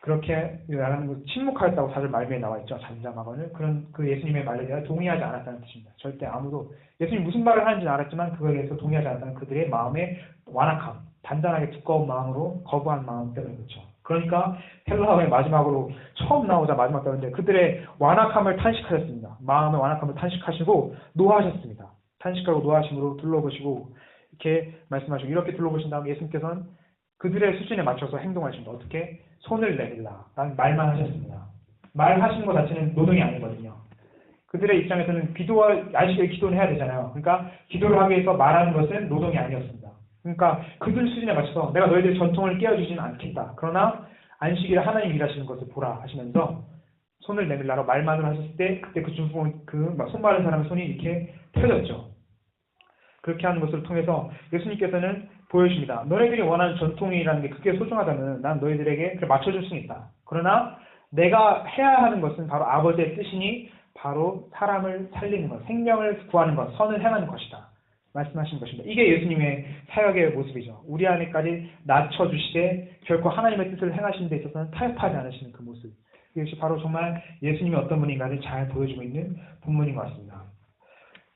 Speaker 1: 그렇게 나라는 것 침묵하였다고 사실 말미에 나와 있죠. 잠잠하거늘 그런 그 예수님의 말에 대해 동의하지 않았다는 뜻입니다. 절대 아무도 예수님 무슨 말을 하는지는 알았지만 그거에 대해서 동의하지 않았다는 그들의 마음의 완악함, 단단하게 두꺼운 마음으로 거부한 마음 때문에 그렇죠. 그러니까 헬라어의 마지막으로 처음 나오자 마지막 때문에 그들의 완악함을 탄식하셨습니다. 마음의 완악함을 탄식하시고 노하셨습니다. 탄식하고 노하심으로 둘러보시고 이렇게 말씀하시고 이렇게 둘러보신 다음에 예수님께서는 그들의 수준에 맞춰서 행동하십니다. 어떻게? 손을 내밀라 라는 말만 하셨습니다. 말하시는 것 자체는 노동이 아니거든요. 그들의 입장에서는 안식일 기도를 해야 되잖아요. 그러니까 기도를 하기 위해서 말하는 것은 노동이 아니었습니다. 그러니까 그들 수준에 맞춰서 내가 너희들의 전통을 깨워주지는 않겠다. 그러나 안식일에 하나님 일하시는 것을 보라 하시면서 손을 내밀라고 말만을 하셨을 때 그때 손 마른 사람의 손이 이렇게 펴졌죠. 그렇게 하는 것을 통해서 예수님께서는 보여줍니다. 너희들이 원하는 전통이라는 게 그게 소중하다면 난 너희들에게 맞춰줄 수는 있다. 그러나 내가 해야 하는 것은 바로 아버지의 뜻이니 바로 사람을 살리는 것, 생명을 구하는 것, 선을 행하는 것이다. 말씀하신 것입니다. 이게 예수님의 사역의 모습이죠. 우리 안에까지 낮춰주시되 결코 하나님의 뜻을 행하시는 데 있어서는 타협하지 않으시는 그 모습. 이것이 바로 정말 예수님이 어떤 분인가를 잘 보여주고 있는 본문인 것 같습니다.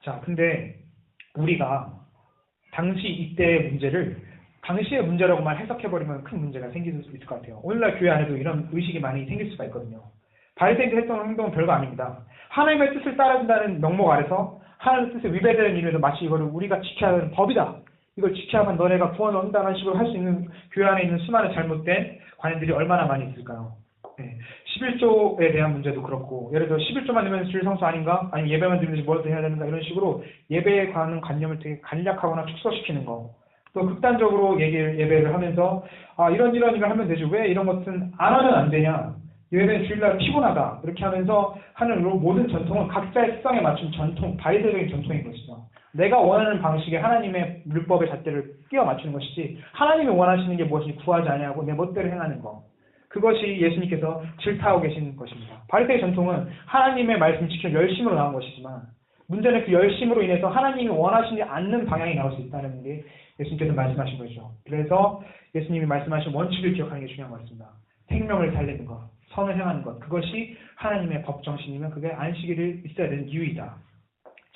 Speaker 1: 자, 근데 우리가 당시 이때의 문제를 당시의 문제라고만 해석해버리면 큰 문제가 생길 수 있을 것 같아요. 오늘날 교회 안에도 이런 의식이 많이 생길 수가 있거든요. 바리새인들이 했던 행동은 별거 아닙니다. 하나님의 뜻을 따라준다는 명목 아래서 하나님의 뜻에 위배되는 일에도 마치 이거를 우리가 지켜야 하는 법이다. 이걸 지켜야만 너네가 구원을 얻는다는 식으로 할 수 있는 교회 안에 있는 수많은 잘못된 관행들이 얼마나 많이 있을까요? 11조에 대한 문제도 그렇고 예를 들어 11조만 되면 주일 성수 아닌가? 아니면 예배만 드리면서 뭘 해야 되는가? 이런 식으로 예배에 관한 관념을 되게 간략하거나 축소시키는 거. 또 극단적으로 예배를 하면서 이런 걸 하면 되지 왜 이런 것은 안 하면 안 되냐? 예배는 주일날 피곤하다. 이렇게 하면서 하는 모든 전통은 각자의 특성에 맞춘 전통, 바리새적인 전통인 것이죠. 내가 원하는 방식에 하나님의 율법의 잣대를 끼워 맞추는 것이지 하나님이 원하시는 게 무엇인지 구하지 아니하고 내 멋대로 행하는 거. 그것이 예수님께서 질타하고 계신 것입니다. 바리새의 전통은 하나님의 말씀 지켜 열심으로 나온 것이지만 문제는 그 열심으로 인해서 하나님이 원하시지 않는 방향이 나올 수 있다는 게 예수님께서 말씀하신 거죠. 그래서 예수님이 말씀하신 원칙을 기억하는 게 중요한 것 같습니다. 생명을 살리는 것, 선을 행하는 것, 그것이 하나님의 법정신이면 그게 안식일이 있어야 되는 이유이다.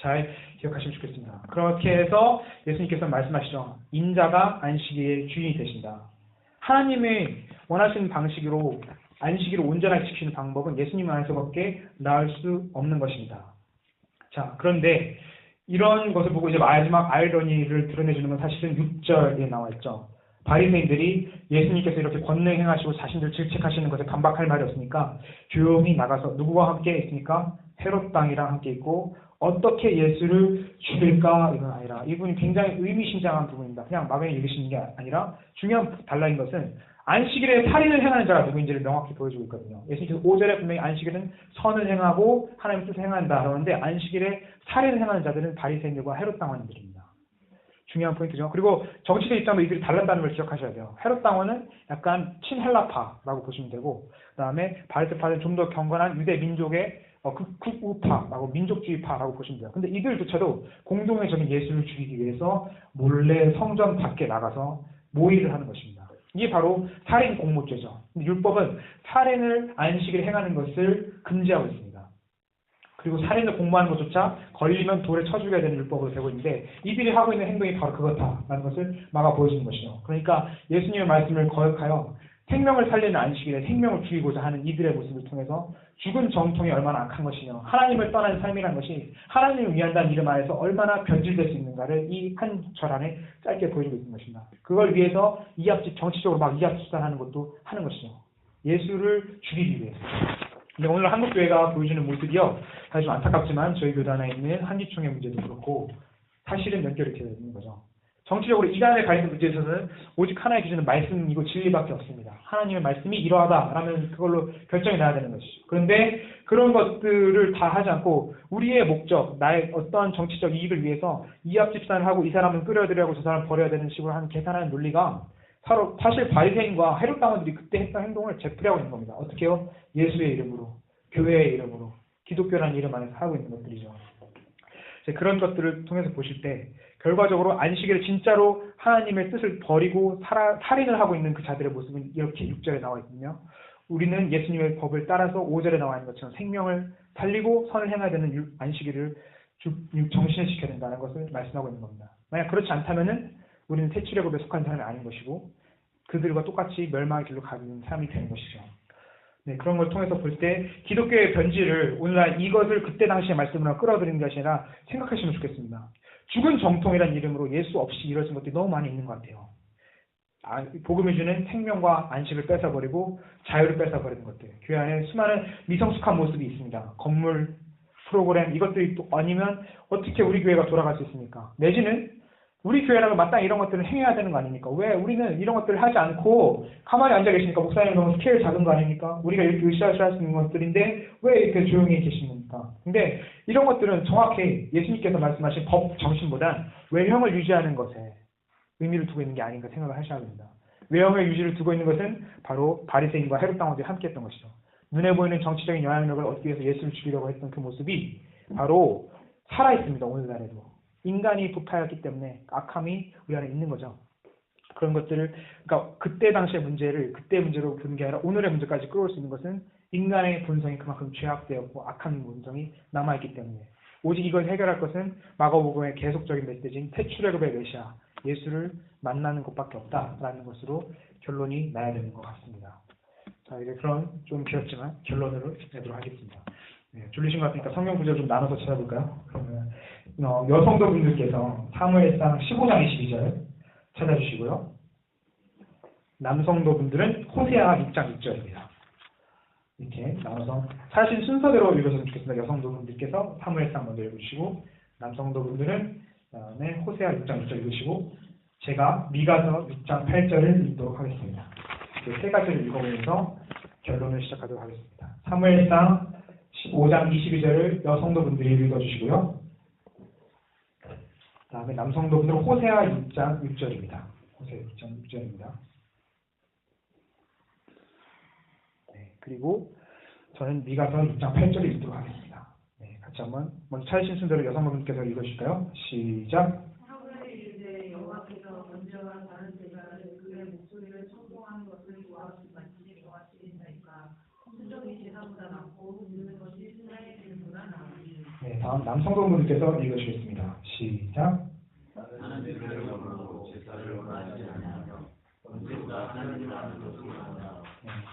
Speaker 1: 잘 기억하시면 좋겠습니다. 그렇게 해서 예수님께서 말씀하시죠. 인자가 안식일의 주인이 되신다. 하나님의 원하시는 방식으로 안식일을 온전하게 지키는 방법은 예수님 안에서밖에 나을 수 없는 것입니다. 자, 그런데 이런 것을 보고 이제 마지막 아이러니를 드러내주는 건 사실은 6절에 나와 있죠. 바리새인들이 예수님께서 이렇게 권능 행하시고 자신들 질책하시는 것에 반박할 말이 없으니까 조용히 나가서 누구와 함께 있으니까 헤롯 왕이랑 함께 있고 어떻게 예수를 죽일까 이건 아니라 이분이 굉장히 의미심장한 부분입니다. 그냥 막연히 읽으시는 게 아니라 중요한 달라인 것은 안식일에 살인을 행하는 자가 누구인지를 명확히 보여주고 있거든요. 예수님께서 5절에 분명히 안식일은 선을 행하고 하나님의 뜻을 행한다 그러는데 안식일에 살인을 행하는 자들은 바리새인들과 헤롯 당원들입니다. 중요한 포인트죠. 그리고 정치적 입장도 이들이 달랐다는 걸 기억하셔야 돼요. 헤롯 당원은 약간 친헬라파라고 보시면 되고, 그 다음에 바리새파는 좀 더 경건한 유대 민족의 극우파라고 민족주의파라고 보시면 돼요. 근데 이들조차도 공동의적인 예수를 죽이기 위해서 몰래 성전 밖에 나가서 모의를 하는 것입니다. 이게 바로 살인 공모죄죠. 율법은 살인을 안식일에 행하는 것을 금지하고 있습니다. 그리고 살인을 공모하는 것조차 걸리면 돌에 쳐 죽여야 되는 율법으로 되고 있는데 이들이 하고 있는 행동이 바로 그렇다라는 것을 막아 보여주는 것이죠. 그러니까 예수님의 말씀을 거역하여 생명을 살리는 안식일에 생명을 죽이고자 하는 이들의 모습을 통해서 죽은 정통이 얼마나 악한 것이며 하나님을 떠난 삶이라는 것이 하나님을 위한다는 이름 안에서 얼마나 변질될 수 있는가를 이 한 절 안에 짧게 보여주고 있는 것입니다. 그걸 위해서 정치적으로 막 이합집산하는 것도 하는 것이죠. 예수를 죽이기 위해서. 근데 오늘 한국교회가 보여주는 모습이요, 사실 좀 안타깝지만 저희 교단에 있는 한기총의 문제도 그렇고 사실은 연결이 되어 있는 거죠. 정치적으로 이단에 가 있는 문제에 있어서는 오직 하나의 기준은 말씀이고 진리밖에 없습니다. 하나님의 말씀이 이러하다라면 그걸로 결정이 나야 되는 것이죠. 그런데 그런 것들을 다 하지 않고 우리의 목적, 나의 어떠한 정치적 이익을 위해서 이합집산을 하고 이 사람은 끌어들여야 하고 저 사람을 버려야 되는 식으로 하는 계산하는 논리가 사실 바리새인과 헤롯 당원들이 그때 했던 행동을 되풀이하고 있는 겁니다. 어떻게 해요? 예수의 이름으로, 교회의 이름으로, 기독교라는 이름 안에서 하고 있는 것들이죠. 그런 것들을 통해서 보실 때 결과적으로 안식일에 진짜로 하나님의 뜻을 버리고 살인을 하고 있는 그 자들의 모습은 이렇게 6절에 나와 있거든요. 우리는 예수님의 법을 따라서 5절에 나와 있는 것처럼 생명을 살리고 선을 행해야 되는 안식일을 정신시켜야 된다는 것을 말씀하고 있는 겁니다. 만약 그렇지 않다면은 우리는 태출애굽에 속한 사람이 아닌 것이고 그들과 똑같이 멸망의 길로 가는 사람이 되는 것이죠. 네, 그런 걸 통해서 볼 때 기독교의 변질을 오늘날 이것을 그때 당시의 말씀으로 끌어들이는 것이 아니라 생각하시면 좋겠습니다. 죽은 정통이라는 이름으로 예수 없이 이루어진 것들이 너무 많이 있는 것 같아요. 복음이 주는 생명과 안식을 뺏어버리고 자유를 뺏어버리는 것들. 교회 안에 수많은 미성숙한 모습이 있습니다. 건물, 프로그램 이것들이 또 아니면 어떻게 우리 교회가 돌아갈 수 있습니까? 내지는 우리 교회라면 마땅히 이런 것들을 행해야 되는 거 아닙니까? 왜 우리는 이런 것들을 하지 않고 가만히 앉아 계시니까? 목사님 너무 스케일 작은 거 아닙니까? 우리가 이렇게 으쌰으쌰 할 수 있는 것들인데 왜 이렇게 조용히 계십니까? 근데 이런 것들은 정확히 예수님께서 말씀하신 법 정신보단 외형을 유지하는 것에 의미를 두고 있는 게 아닌가 생각을 하셔야 됩니다. 외형의 유지를 두고 있는 것은 바로 바리새인과 헤롯 당원들이 함께 했던 것이죠. 눈에 보이는 정치적인 영향력을 얻기 위해서 예수를 죽이려고 했던 그 모습이 바로 살아있습니다. 오늘날에도. 인간이 부패하였기 때문에 악함이 우리 안에 있는 거죠. 그런 것들을, 그러니까 그때 당시의 문제를 그때 문제로 보는 게 아니라 오늘의 문제까지 끌어올 수 있는 것은 인간의 본성이 그만큼 죄악되었고 악한 본성이 남아있기 때문에 오직 이걸 해결할 것은 마가복음의 계속적인 메시지인 태출애굽의 메시아 예수를 만나는 것밖에 없다라는 것으로 결론이 나야 되는 것 같습니다. 자, 이제 그런 좀 길었지만 결론으로 내도록 하겠습니다. 네, 졸리신 것 같으니까 성경 구절 좀 나눠서 찾아볼까요? 그러면 여성도분들께서 사무엘상 15장 22절 찾아주시고요. 남성도분들은 호세아 6장 6절입니다. 이렇게 나눠서 사실 순서대로 읽으셨으면 좋겠습니다. 여성도분들께서 사무엘상 먼저 읽으시고 남성도분들은 그다음에 호세아 6장 6절 읽으시고 제가 미가서 6장 8절을 읽도록 하겠습니다. 세 가지를 읽어보면서 결론을 시작하도록 하겠습니다. 사무엘상 15장 22절을 여성도분들이 읽어주시고요. 그 다음에 남성도분들은 호세아 6장 6절입니다. 호세아 6장 6절입니다. 네, 그리고 저는 미가서 6장 8절을 읽도록 하겠습니다. 네, 같이 한번 먼저 찾으신 순서로 여성분께서 읽어주실까요? 시작. 여호와께서 번제와 다른 제사를 그의 목소리를 청송하는 것을 좋아하시지 여호와시리이까 순종이 제사보다 낫고 믿는 것이 신앙의 기름보다 나으니. 네, 다음 남성분께서 읽으시겠습니다. 시작. 나는 제사를 원하고 제사를 원하지 않으며 번제보다 하나님을 아는 것을 원한다.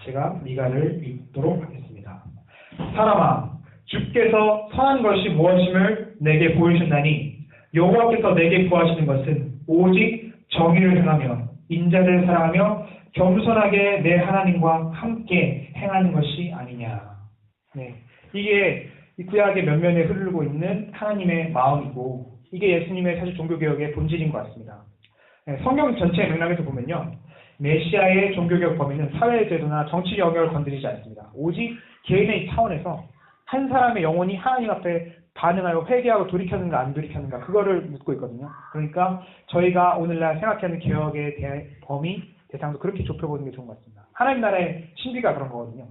Speaker 1: 제가 미가를 읽도록 하겠습니다. 사람아, 주께서 선한 것이 무엇임을 내게 보이신다니 여호와께서 내게 구하시는 것은 오직 정의를 행하며 인자를 사랑하며 겸손하게 내 하나님과 함께 행하는 것이 아니냐. 네, 이게 구약의 면면에 흐르고 있는 하나님의 마음이고 이게 예수님의 사실 종교개혁의 본질인 것 같습니다. 네, 성경 전체의 맥락에서 보면요. 메시아의 종교개혁 범위는 사회제도나 정치 영역을 건드리지 않습니다. 오직 개인의 차원에서 한 사람의 영혼이 하나님 앞에 반응하여 회개하고 돌이켰는가 안 돌이켰는가 그거를 묻고 있거든요. 그러니까 저희가 오늘날 생각하는 개혁의 범위, 대상도 그렇게 좁혀보는 게 좋은 것 같습니다. 하나님 나라의 신비가 그런 거거든요.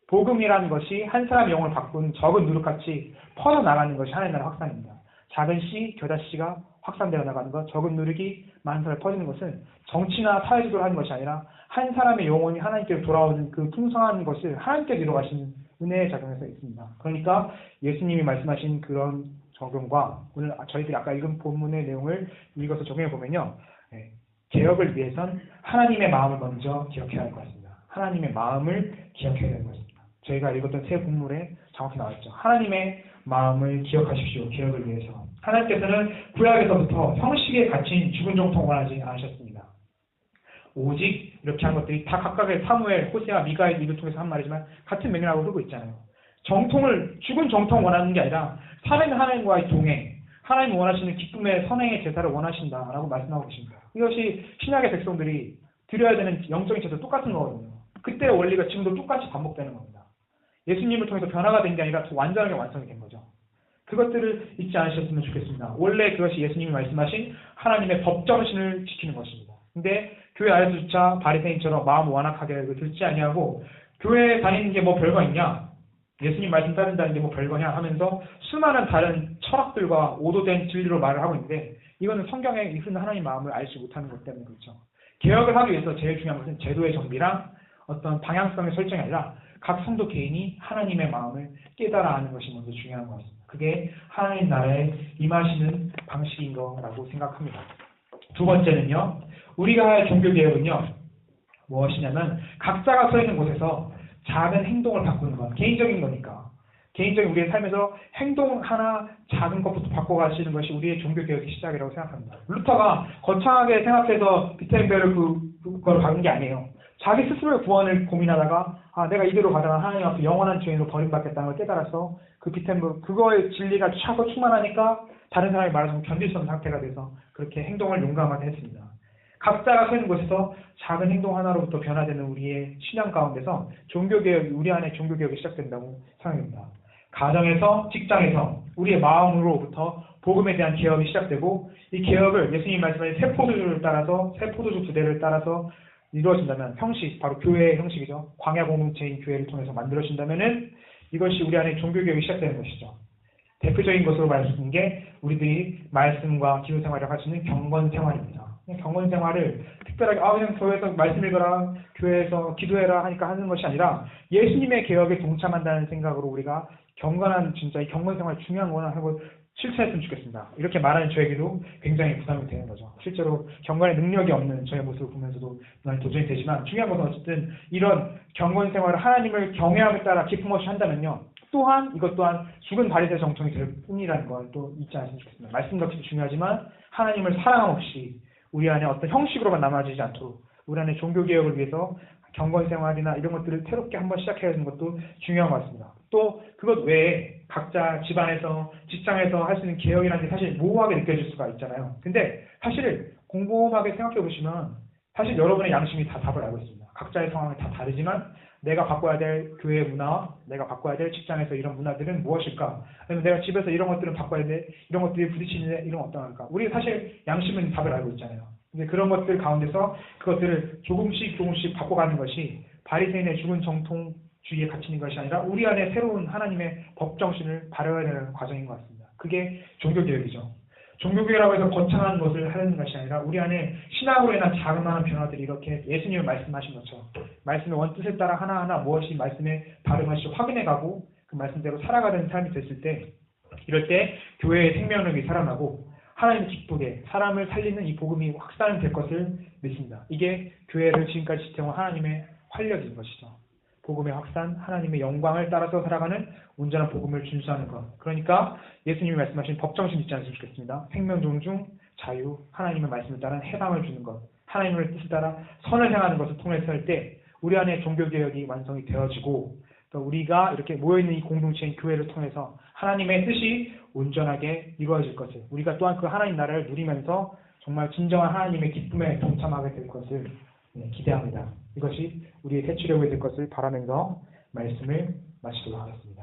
Speaker 1: 복음이라는 것이 한 사람의 영혼을 바꾸는 적은 누룩같이 퍼져나가는 것이 하나님 나라 확산입니다. 작은 씨, 겨자씨가 확산되어 나가는 것, 적은 누룩이 만사에 퍼지는 것은 정치나 사회주도를 하는 것이 아니라 한 사람의 영혼이 하나님께로 돌아오는 그 풍성한 것을 하나님께서 이루어가시는 은혜의 작용에서 있습니다. 그러니까 예수님이 말씀하신 그런 적용과 오늘 저희들이 아까 읽은 본문의 내용을 읽어서 적용해 보면요. 개혁을 위해선 하나님의 마음을 먼저 기억해야 할 것 같습니다. 하나님의 마음을 기억해야 되는 것입니다. 저희가 읽었던 세 본문에 정확히 나왔죠. 하나님의 마음을 기억하십시오. 개혁을 위해서. 하나님께서는 구약에서부터 형식에 갇힌 죽은 정통을 원하지 않으셨습니다. 오직 이렇게 한 것들이 다 각각의 사무엘, 호세아, 미가엘 이를 통해서 한 말이지만 같은 맥락으로 흐르고 있잖아요. 죽은 정통 원하는 게 아니라 살아있는 하나님과의 동행, 하나님 원하시는 기쁨의 선행의 제사를 원하신다라고 말씀하고 계십니다. 이것이 신약의 백성들이 드려야 되는 영적인 제사 똑같은 거거든요. 그때의 원리가 지금도 똑같이 반복되는 겁니다. 예수님을 통해서 변화가 된 게 아니라 더 완전하게 완성이 된 거죠. 그것들을 잊지 않으셨으면 좋겠습니다. 원래 그것이 예수님이 말씀하신 하나님의 법정신을 지키는 것입니다. 근데 교회 안에서조차 바리새인처럼 마음 완악하게 듣지 아니하고 교회에 다니는 게 뭐 별거 있냐? 예수님 말씀 따른다는 게 뭐 별거냐 하면서 수많은 다른 철학들과 오도된 진리로 말을 하고 있는데 이거는 성경에 있는 하나님 마음을 알지 못하는 것 때문에 그렇죠. 개혁을 하기 위해서 제일 중요한 것은 제도의 정비랑 어떤 방향성의 설정이 아니라 각 성도 개인이 하나님의 마음을 깨달아 아는 것이 먼저 중요한 것 같습니다. 그게 하나님 나라에 임하시는 방식인 거라고 생각합니다. 두 번째는요. 우리가 할 종교개혁은요. 무엇이냐면 각자가 서 있는 곳에서 작은 행동을 바꾸는 것. 개인적인 거니까. 개인적인 우리의 삶에서 행동 하나 작은 것부터 바꿔가시는 것이 우리의 종교개혁의 시작이라고 생각합니다. 루터가 거창하게 생각해서 비텐베르 그걸 박은 게 아니에요. 자기 스스로의 구원을 고민하다가 내가 이대로 가다가 하나님 앞에 영원한 죄인으로 버림받겠다는 걸 깨달아서 그 비텐베르 그거의 진리가 차고 충만하니까 다른 사람이 말하자면 견딜 수 없는 상태가 돼서 그렇게 행동을 용감하게 했습니다. 각자가 서 있는 곳에서 작은 행동 하나로부터 변화되는 우리의 신앙 가운데서 종교개혁이 우리 안에 종교개혁이 시작된다고 생각합니다. 가정에서 직장에서 우리의 마음으로부터 복음에 대한 개혁이 시작되고 이 개혁을 예수님이 말씀하신 새 포도주를 따라서 새 포도주 두 대를 따라서 이루어진다면 형식, 바로 교회의 형식이죠. 광야 공동체인 교회를 통해서 만들어진다면은 이것이 우리 안에 종교개혁이 시작되는 것이죠. 대표적인 것으로 말씀드린 게 우리들이 말씀과 기도 생활을 할 수 있는 경건 생활입니다. 경건 생활을 특별하게 그냥 교회에서 말씀 읽어라, 교회에서 기도해라 하니까 하는 것이 아니라 예수님의 개혁에 동참한다는 생각으로 우리가 경건한 진짜 이 경건 생활 중요한 거나 하고 실천했으면 좋겠습니다. 이렇게 말하는 저에게도 굉장히 부담이 되는 거죠. 실제로 경건의 능력이 없는 저의 모습을 보면서도 많이 도전이 되지만 중요한 것은 어쨌든 이런 경건 생활을 하나님을 경외함에 따라 기쁨 없이 한다면요. 또한 이것 또한 죽은 바리새 정통이 될 뿐이라는 걸 또 잊지 않으시면 좋겠습니다. 말씀 역시 중요하지만 하나님을 사랑함 없이 우리 안에 어떤 형식으로만 남아지지 않도록 우리 안에 종교개혁을 위해서 경건 생활이나 이런 것들을 새롭게 한번 시작해야 하는 것도 중요한 것 같습니다. 또 그것 외에 각자 집안에서 직장에서 할 수 있는 개혁이라는 게 사실 모호하게 느껴질 수가 있잖아요. 근데 사실 곰곰하게 생각해 보시면 사실 여러분의 양심이 다 답을 알고 있습니다. 각자의 상황이 다 다르지만 내가 바꿔야 될 교회의 문화와 내가 바꿔야 될 직장에서 이런 문화들은 무엇일까? 아니면 내가 집에서 이런 것들은 바꿔야 돼. 이런 것들이 부딪히는데 이런 건 어떠할까? 우리 사실 양심은 답을 알고 있잖아요. 근데 그런 것들 가운데서 그것들을 조금씩 바꿔가는 것이 바리새인의 죽은 정통주의에 갇히는 것이 아니라 우리 안에 새로운 하나님의 법정신을 발휘해야 되는 과정인 것 같습니다. 그게 종교개혁이죠. 종교개혁이라고 해서 거창한 것을 하는 것이 아니라 우리 안에 신앙으로 인한 자그마한 변화들이 이렇게 예수님이 말씀하신 것처럼 말씀의 원뜻에 따라 하나하나 무엇이 말씀에 발음하시고 확인해가고 그 말씀대로 살아가는 삶이 됐을 때 이럴 때 교회의 생명력이 살아나고 하나님이 기쁘게 사람을 살리는 이 복음이 확산될 것을 믿습니다. 이게 교회를 지금까지 지탱한 하나님의 활력인 것이죠. 복음의 확산, 하나님의 영광을 따라서 살아가는 온전한 복음을 준수하는 것. 그러니까 예수님이 말씀하신 법정신 있지 않으면 좋겠습니다. 생명 존중, 자유, 하나님의 말씀을 따른 해방을 주는 것. 하나님의 뜻을 따라 선을 행하는 것을 통해서 할 때 우리 안에 종교개혁이 완성이 되어지고 또 우리가 이렇게 모여있는 이 공동체인 교회를 통해서 하나님의 뜻이 온전하게 이루어질 것을 우리가 또한 그 하나님 나라를 누리면서 정말 진정한 하나님의 기쁨에 동참하게 될 것을 기대합니다. 이것이 우리의 대치력이 될 것을 바라면서 말씀을 마치도록 하겠습니다.